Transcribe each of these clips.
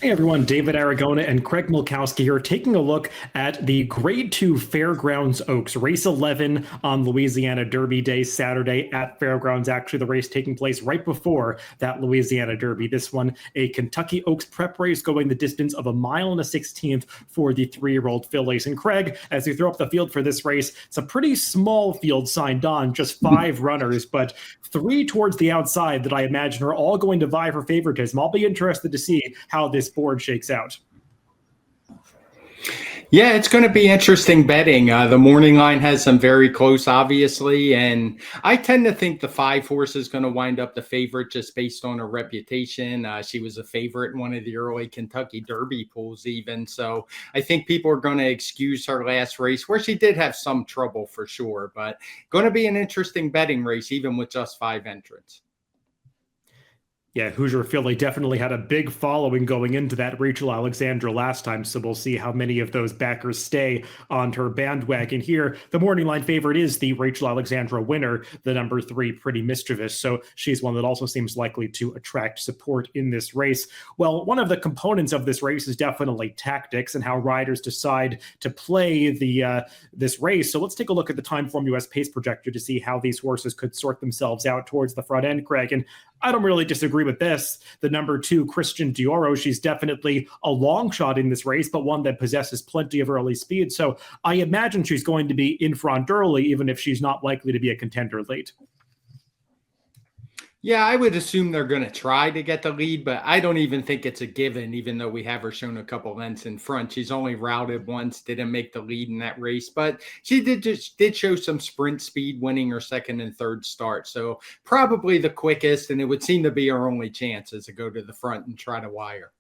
Hey everyone, David Aragona and Craig Milkowski here, taking a look at the Grade 2 Fairgrounds Oaks, race 11 on Louisiana Derby Day, Saturday at Fairgrounds. Actually, the race taking place right before that Louisiana Derby. This one, a Kentucky Oaks prep race going the distance of 1.16 miles for the 3-year-old fillies. And Craig, as we throw up the field for this race, it's a pretty small field signed on, just 5 runners, but 3 towards the outside that I imagine are all going to vie for favoritism. I'll be interested to see how this board shakes out. Yeah, it's going to be interesting betting. The morning line has some very close, obviously, and I tend to think the 5 horse is going to wind up the favorite just based on her reputation. She was a favorite in one of the early Kentucky Derby pools even, so I think people are going to excuse her last race, where she did have some trouble for sure, but going to be an interesting betting race even with just 5 entrants. Yeah, Hoosier Philly definitely had a big following going into that Rachel Alexandra last time, so we'll see how many of those backers stay on her bandwagon here. The morning line favorite is the Rachel Alexandra winner, the number 3, Pretty Mischievous, so she's one that also seems likely to attract support in this race. Well, one of the components of this race is definitely tactics and how riders decide to play this race. So let's take a look at the Timeform US pace projector to see how these horses could sort themselves out towards the front end, Craig. And I don't really disagree with this. The number 2, Christian Doro, she's definitely a long shot in this race, but one that possesses plenty of early speed. So I imagine she's going to be in front early, even if she's not likely to be a contender late. Yeah, I would assume they're going to try to get the lead, but I don't even think it's a given, even though we have her shown a couple lengths in front. She's only routed once, didn't make the lead in that race, but she did show some sprint speed winning her second and third start. So probably the quickest, and it would seem to be her only chance is to go to the front and try to wire.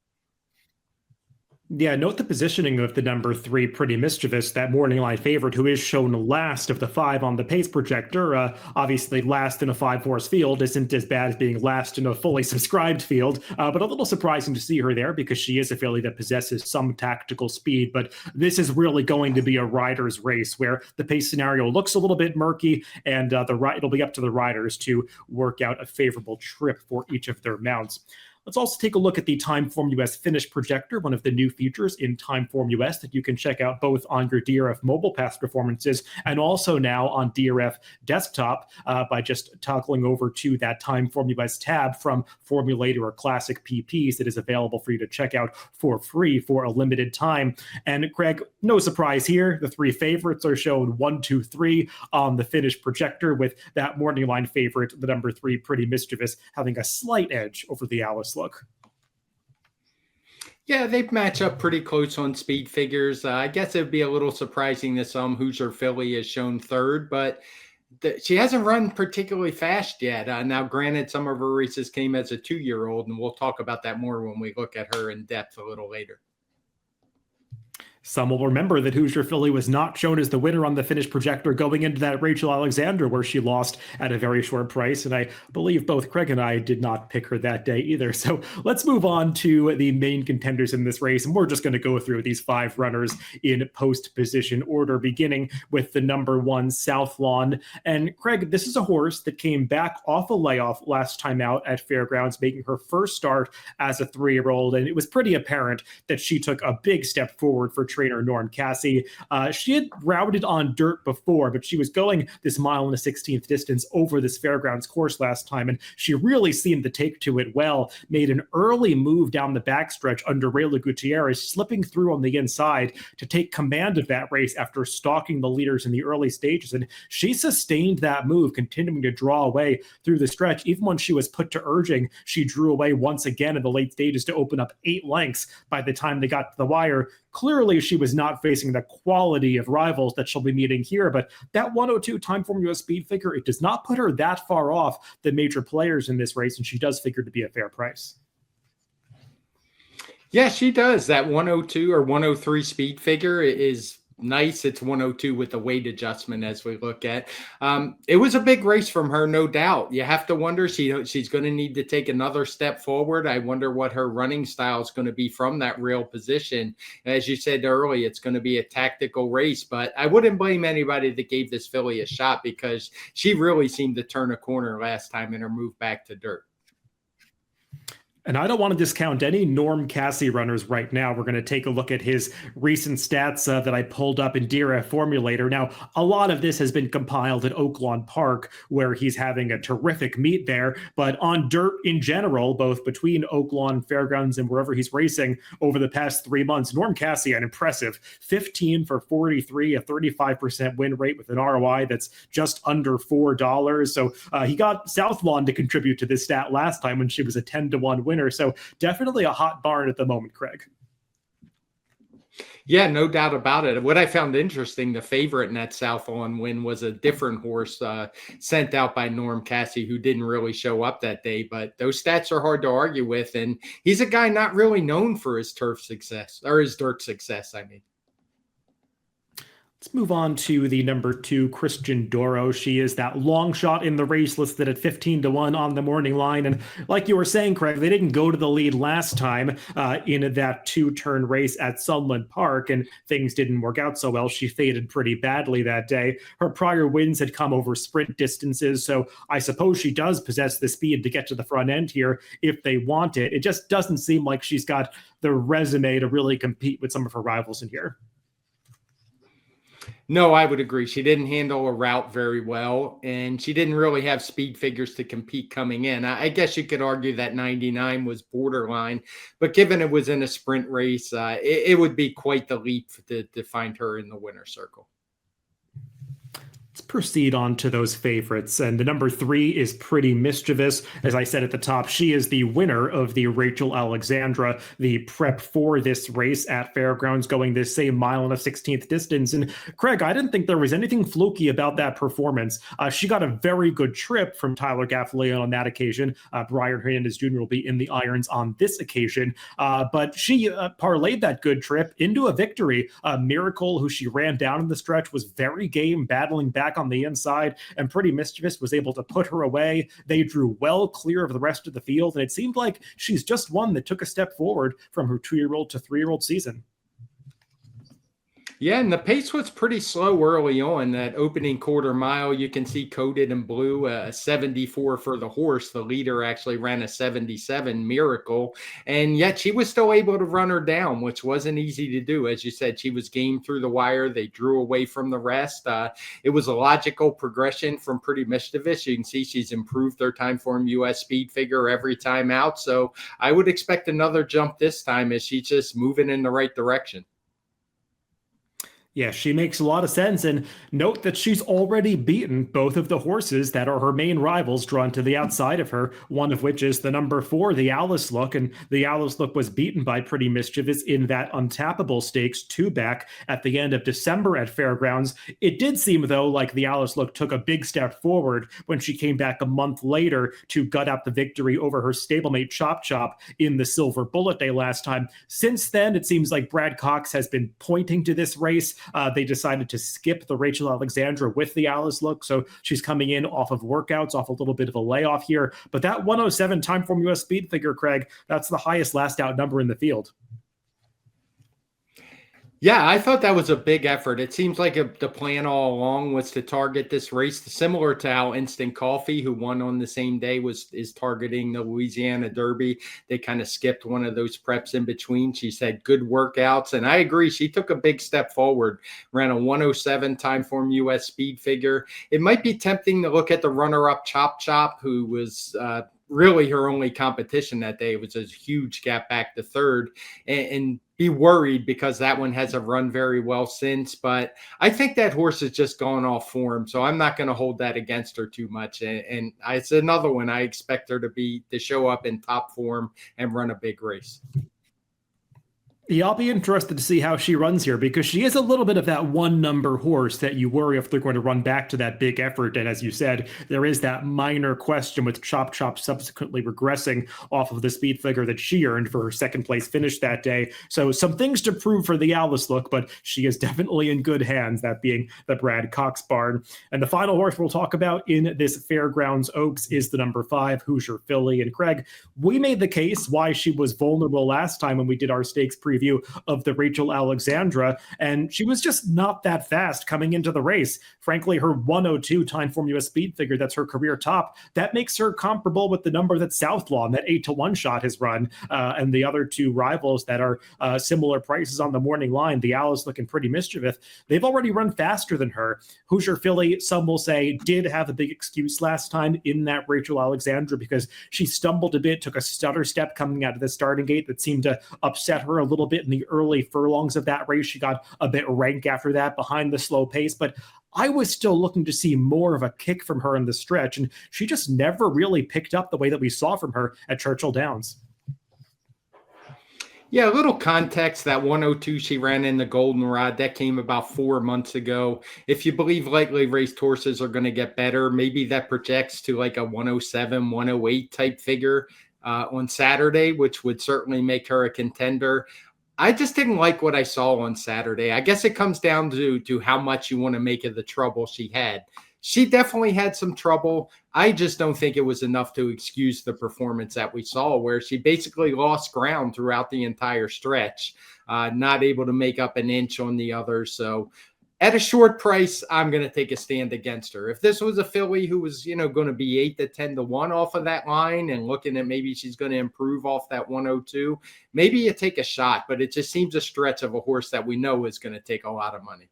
Yeah, note the positioning of the number 3, Pretty Mischievous, that morning line favorite, who is shown last of the 5 on the pace projector. Obviously, last in a 5-horse field isn't as bad as being last in a fully subscribed field, but a little surprising to see her there because she is a filly that possesses some tactical speed. But this is really going to be a rider's race where the pace scenario looks a little bit murky, and it'll be up to the riders to work out a favorable trip for each of their mounts. Let's also take a look at the Timeform US Finish Projector, one of the new features in Timeform US that you can check out both on your DRF mobile past performances and also now on DRF desktop by just toggling over to that Timeform US tab from Formulator or Classic PPs that is available for you to check out for free for a limited time. And Craig, no surprise here, the 3 favorites are shown 1, 2, 3 on the Finish Projector, with that morning line favorite, the number 3, Pretty Mischievous, having a slight edge over the Alice look. Yeah, they match up pretty close on speed figures. I guess it would be a little surprising that some Hoosier Philly is shown third, but she hasn't run particularly fast yet. Now, granted, some of her races came as a 2-year-old, and we'll talk about that more when we look at her in depth a little later. Some will remember that Hoosier Philly was not shown as the winner on the Finish Projector going into that Rachel Alexandra, where she lost at a very short price. And I believe both Craig and I did not pick her that day either. So let's move on to the main contenders in this race. And we're just going to go through these 5 runners in post-position order, beginning with the number 1, South Lawn. And Craig, this is a horse that came back off a layoff last time out at Fairgrounds, making her first start as a 3-year-old. And it was pretty apparent that she took a big step forward for trainer Norm Cassie. She had routed on dirt before, but she was going this 1.16 miles distance over this Fairgrounds course last time, and she really seemed to take to it well. Made an early move down the backstretch under Rayla Gutierrez, slipping through on the inside to take command of that race after stalking the leaders in the early stages, and she sustained that move, continuing to draw away through the stretch. Even when she was put to urging, she drew away once again in the late stages to open up 8 lengths by the time they got to the wire. Clearly, she was not facing the quality of rivals that she'll be meeting here, but that 102 Timeform US speed figure, it does not put her that far off the major players in this race, and she does figure to be a fair price. Yeah, she does. That 102 or 103 speed figure is nice. It's 102 with the weight adjustment as we look at. It was a big race from her, no doubt. You have to wonder, she's going to need to take another step forward. I wonder what her running style is going to be from that real position. As you said earlier, it's going to be a tactical race, but I wouldn't blame anybody that gave this filly a shot because she really seemed to turn a corner last time in her move back to dirt. And I don't want to discount any Norm Cassie runners right now. We're going to take a look at his recent stats that I pulled up in DRF Formulator. Now, a lot of this has been compiled at Oaklawn Park, where he's having a terrific meet there. But on dirt in general, both between Oaklawn Fairgrounds and wherever he's racing over the past 3 months, Norm Cassie, an impressive 15 for 43, a 35% win rate with an ROI that's just under $4. So he got South Lawn to contribute to this stat last time when she was a 10-1 winner. So definitely a hot barn at the moment, Craig. Yeah, no doubt about it. What I found interesting, the favorite in that South Lawn win was a different horse sent out by Norm Cassie, who didn't really show up that day. But those stats are hard to argue with. And he's a guy not really known for his turf success, or his dirt success, I mean. Let's move on to the number 2, Christian Doro. She is that long shot in the race, listed at 15-1 on the morning line. And like you were saying, Craig, they didn't go to the lead last time in that 2-turn race at Sunland Park, and things didn't work out so well. She faded pretty badly that day. Her prior wins had come over sprint distances, so I suppose she does possess the speed to get to the front end here if they want it. It just doesn't seem like she's got the resume to really compete with some of her rivals in here. No, I would agree. She didn't handle a route very well, and she didn't really have speed figures to compete coming in. I guess you could argue that 99 was borderline, but given it was in a sprint race, it would be quite the leap to find her in the winner's circle. Let's proceed on to those favorites. And the number 3 is Pretty Mischievous. As I said at the top, she is the winner of the Rachel Alexandra, the prep for this race at Fairgrounds, going this same mile and a 16th distance. And Craig, I didn't think there was anything fluky about that performance. She got a very good trip from Tyler Gaffalion on that occasion. Brian Hernandez Jr. will be in the irons on this occasion. But she parlayed that good trip into a victory. Miracle, who she ran down in the stretch, was very game, battling back on the inside, and Pretty Mischievous was able to put her away. They drew well clear of the rest of the field, and it seemed like she's just one that took a step forward from her 2-year-old to 3-year-old season. Yeah, and the pace was pretty slow early on. That opening quarter mile, you can see coded in blue, a 74 for the horse. The leader actually ran a 77, Miracle, and yet she was still able to run her down, which wasn't easy to do. As you said, she was game through the wire. They drew away from the rest. It was a logical progression from Pretty Mischievous. You can see she's improved their time form US speed figure every time out. So I would expect another jump this time as she's just moving in the right direction. Yeah, she makes a lot of sense. And note that she's already beaten both of the horses that are her main rivals drawn to the outside of her, one of which is the number 4, the Alice Look. And the Alice Look was beaten by Pretty Mischievous in that Untappable Stakes 2-back at the end of December at Fairgrounds. It did seem, though, like the Alice Look took a big step forward when she came back a month later to gut out the victory over her stablemate Chop Chop in the Silver Bullet Day last time. Since then, it seems like Brad Cox has been pointing to this race. They decided to skip the Rachel Alexandra with the Alice Look, so she's coming in off of workouts, off a little bit of a layoff here. But that 107 time form US speed figure, Craig, that's the highest last out number in the field. Yeah, I thought that was a big effort. It seems like the plan all along was to target this race, similar to how Instant Coffee, who won on the same day, is targeting the Louisiana Derby. They kind of skipped one of those preps in between. She's had good workouts, and I agree. She took a big step forward, ran a 107 time form US speed figure. It might be tempting to look at the runner-up Chop Chop, who was really her only competition that day. It was a huge gap back to third, and be worried because that one hasn't run very well since. But I think that horse has just gone off form, so I'm not going to hold that against her too much. And it's another one I expect her to show up in top form and run a big race. Yeah, I'll be interested to see how she runs here, because she is a little bit of that one-number horse that you worry if they're going to run back to that big effort. And as you said, there is that minor question with Chop Chop subsequently regressing off of the speed figure that she earned for her second-place finish that day. So some things to prove for the Alice Look, but she is definitely in good hands, that being the Brad Cox barn. And the final horse we'll talk about in this Fairgrounds Oaks is the number 5, Hoosier Philly. And Craig, we made the case why she was vulnerable last time when we did our stakes preview preview of the Rachel Alexandra, and she was just not that fast coming into the race. Frankly, her 102 time Formula speed figure, that's her career top, that makes her comparable with the number that Southlaw and that 8-to-1 shot has run, and the other two rivals that are similar prices on the morning line. The Owl is looking pretty mischievous. They've already run faster than her. Hoosier Philly, some will say, did have a big excuse last time in that Rachel Alexandra because she stumbled a bit, took a stutter step coming out of the starting gate that seemed to upset her a little bit in the early furlongs of that race. She got a bit rank after that behind the slow pace, but I was still looking to see more of a kick from her in the stretch, and she just never really picked up the way that we saw from her at Churchill Downs. Yeah, a little context, that 102 she ran in the Goldenrod, that came about 4 months ago. If you believe lightly raced horses are going to get better, maybe that projects to like a 107, 108 type figure on Saturday, which would certainly make her a contender. I just didn't like what I saw on Saturday. I guess it comes down to how much you want to make of the trouble she had. She definitely had some trouble. I just don't think it was enough to excuse the performance that we saw, where she basically lost ground throughout the entire stretch, not able to make up an inch on the others. So at a short price, I'm going to take a stand against her. If this was a filly who was, going to be 8 to 10 to 1 off of that line and looking at maybe she's going to improve off that 102, maybe you take a shot, but it just seems a stretch of a horse that we know is going to take a lot of money.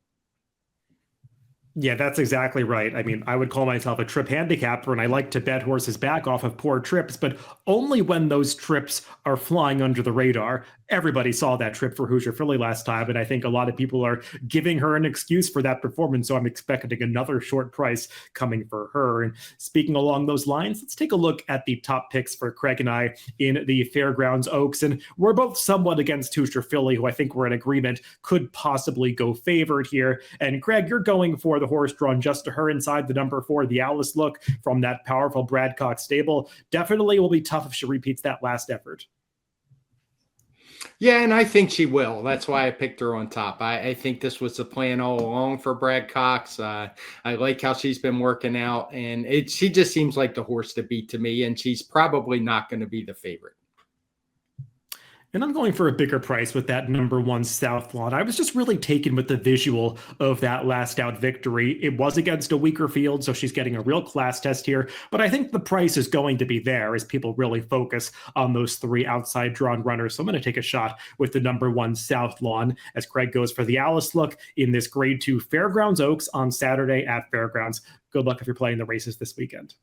Yeah, that's exactly right. I mean, I would call myself a trip handicapper, and I like to bet horses back off of poor trips, but only when those trips are flying under the radar. Everybody saw that trip for Hoosier Philly last time, and I think a lot of people are giving her an excuse for that performance, so I'm expecting another short price coming for her. And speaking along those lines, let's take a look at the top picks for Craig and I in the Fairgrounds Oaks, and we're both somewhat against Hoosier Philly, who I think we're in agreement could possibly go favored here. And Craig, you're going for the horse drawn just to her inside the number 4, the Alice Look from that powerful Brad Cox stable. Definitely will be tough if she repeats that last effort. Yeah, and I think she will. That's why I picked her on top. I think this was the plan all along for Brad Cox. I like how she's been working out, and she just seems like the horse to beat to me, and she's probably not going to be the favorite. And I'm going for a bigger price with that number 1 Southlaw. I was just really taken with the visual of that last out victory. It was against a weaker field, so she's getting a real class test here. But I think the price is going to be there as people really focus on those 3 outside drawn runners. So I'm going to take a shot with the number 1 Southlaw as Craig goes for the Alice Look in this Grade 2 Fairgrounds Oaks on Saturday at Fairgrounds. Good luck if you're playing the races this weekend.